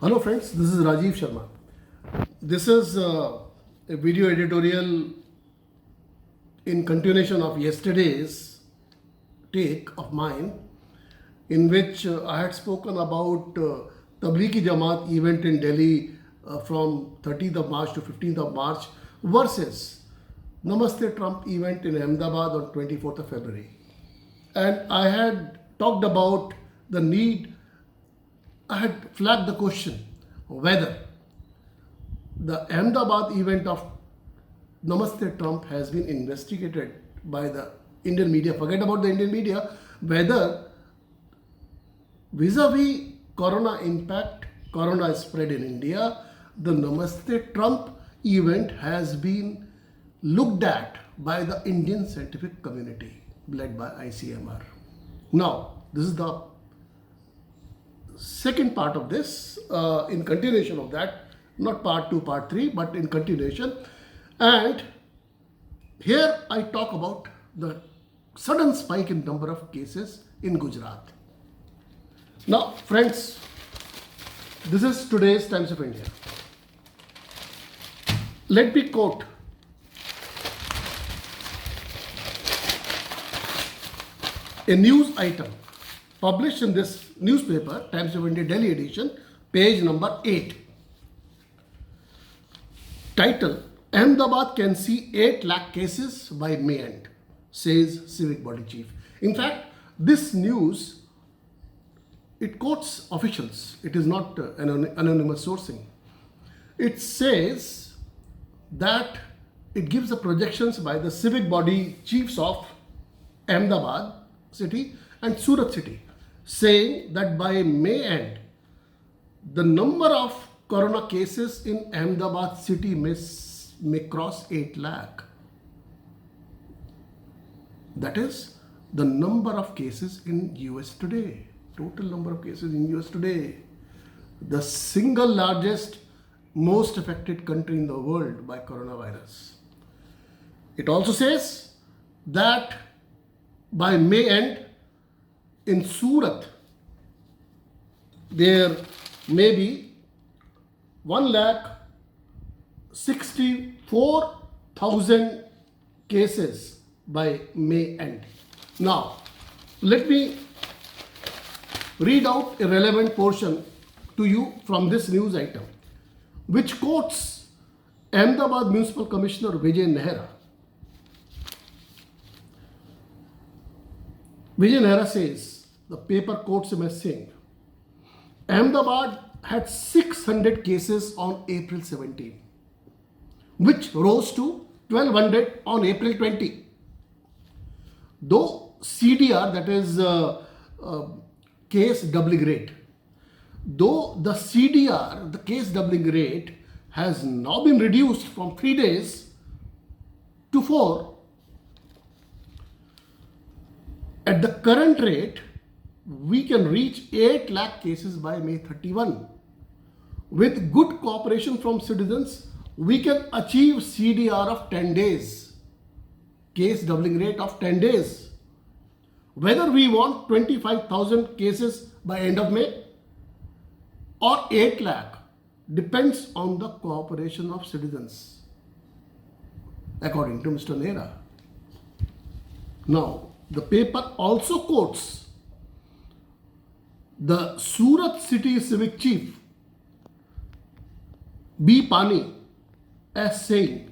Hello friends, this is Rajiv Sharma. This is a video editorial in continuation of yesterday's take of mine, in which I had spoken about Tablighi Jamaat event in Delhi from 13th of March to 15th of March versus Namaste Trump event in Ahmedabad on 24th of February. And I had talked about the need, I had flagged the question whether the Ahmedabad event of Namaste Trump has been investigated by the Indian media. Forget about the Indian media, whether vis-a-vis corona impact, corona spread in India, the Namaste Trump event has been looked at by the Indian scientific community led by ICMR. Now, this is the second part of this, in continuation of that, not part 2, part 3, but in continuation. And here I talk about the sudden spike in number of cases in Gujarat. Now, friends, this is today's Times of India. Let me quote a news item published in this newspaper, Times of India Delhi edition, page number 8. Title: Ahmedabad can see 8 lakh cases by May end, says civic body chief. In fact, this news, it quotes officials. It is not anonymous sourcing. It says that it gives the projections by the civic body chiefs of Ahmedabad city and Surat city, saying that by May end, the number of corona cases in Ahmedabad city may cross 8 lakh. That is the number of cases in US today. Total number of cases in US today. The single largest, most affected country in the world by coronavirus. It also says that by May end, in Surat, there may be 1,64,000 cases by May end. Now, let me read out a relevant portion to you from this news item, which quotes Ahmedabad Municipal Commissioner Vijay Nehra. Vijay Nehra says, the paper quotes him as saying, Ahmedabad had 600 cases on April 17, which rose to 1200 on April 20. Though CDR, that is case doubling rate, though the CDR, the case doubling rate, has now been reduced from 3 days to 4, at the current rate, we can reach 8 lakh cases by May 31. With good cooperation from citizens, we can achieve CDR of 10 days, case doubling rate of 10 days. Whether we want 25,000 cases by end of May or 8 lakh depends on the cooperation of citizens, according to Mr. Nehra. Now, the paper also quotes the Surat city civic chief B. Pani as saying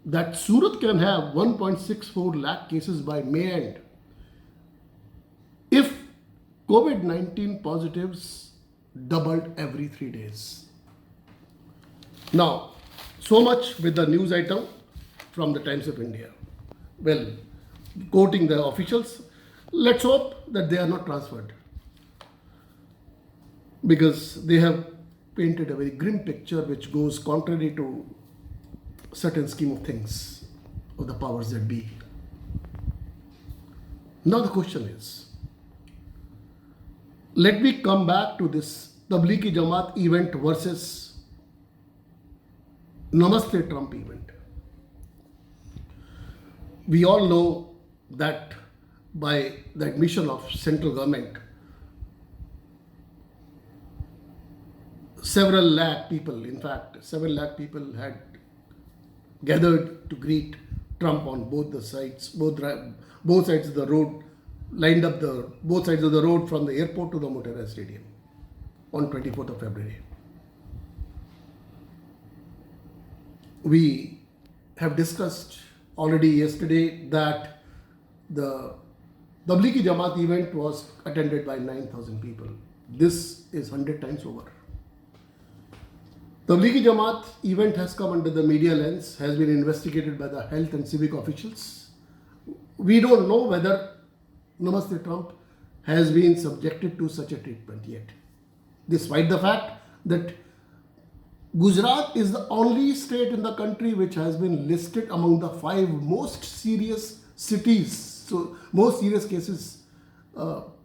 that Surat can have 1.64 lakh cases by May end if COVID-19 positives doubled every 3 days. Now, so much with the news item from the Times of India. Well, quoting the officials, let's hope that they are not transferred, because they have painted a very grim picture which goes contrary to certain scheme of things of the powers that be. Now the question is, let me come back to this Tablighi Jamaat event versus Namaste Trump event. We all know that by the admission of central government, several lakh people, in fact, 7 lakh people had gathered to greet Trump on both the sides, both sides of the road, lined up the both sides of the road from the airport to the Motera Stadium on 24th of February. We have discussed already yesterday that the Tablighi Jamaat event was attended by 9,000 people. This is 100 times over. Tablighi Jamaat event has come under the media lens, has been investigated by the health and civic officials. We don't know whether Namaste Trump has been subjected to such a treatment yet, despite the fact that Gujarat is the only state in the country which has been listed among the 5 most serious cities, so most serious cases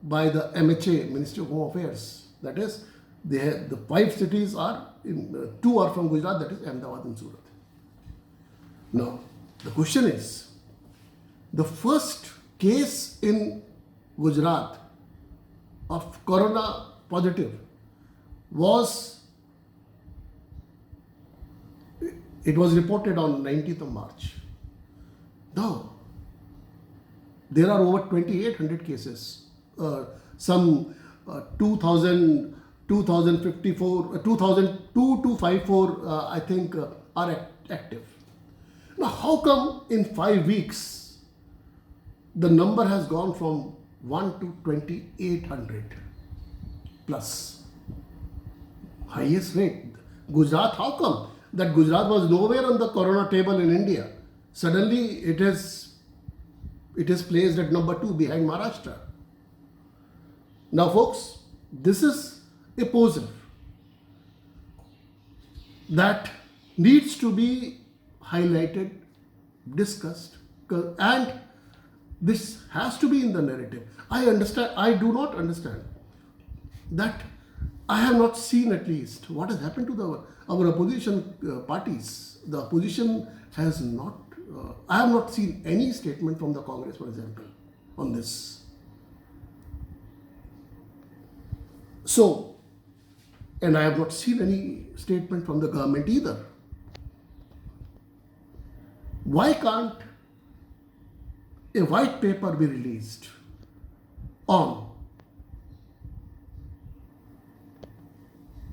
by the MHA, Ministry of Home Affairs. That is, the 5 cities are, 2 are from Gujarat, that is Ahmedabad and Surat. Now, the question is, the first case in Gujarat of corona positive was reported on 19th of March. Now, there are over 2,800 cases. Some 2,054, 2,254, I think, are active. Now, how come in 5 weeks the number has gone from 1 to 2,800 plus? Highest rate. Gujarat, how come? That Gujarat was nowhere on the corona table in India. Suddenly it is placed at number 2 behind Maharashtra. Now folks, this is a puzzle that needs to be highlighted, discussed, and this has to be in the narrative. I do not understand that I have not seen at least what has happened to our opposition parties. The opposition has not, I have not seen any statement from the Congress, for example, on this. So, and I have not seen any statement from the government either. Why can't a white paper be released on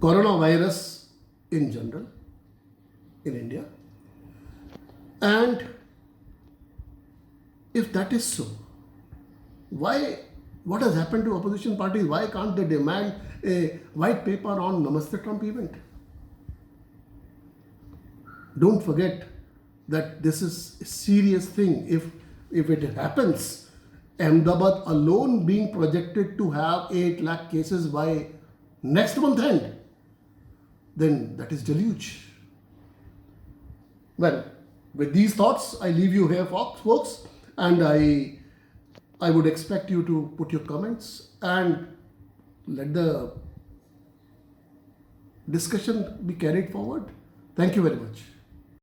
coronavirus in general in India? And if that is so, what has happened to opposition parties? Why can't they demand a white paper on Namaste Trump event? Don't forget that this is a serious thing. If it happens, Ahmedabad alone being projected to have 8 lakh cases by next month end, then that is deluge. Well, with these thoughts, I leave you here, folks, and I would expect you to put your comments and let the discussion be carried forward. Thank you very much.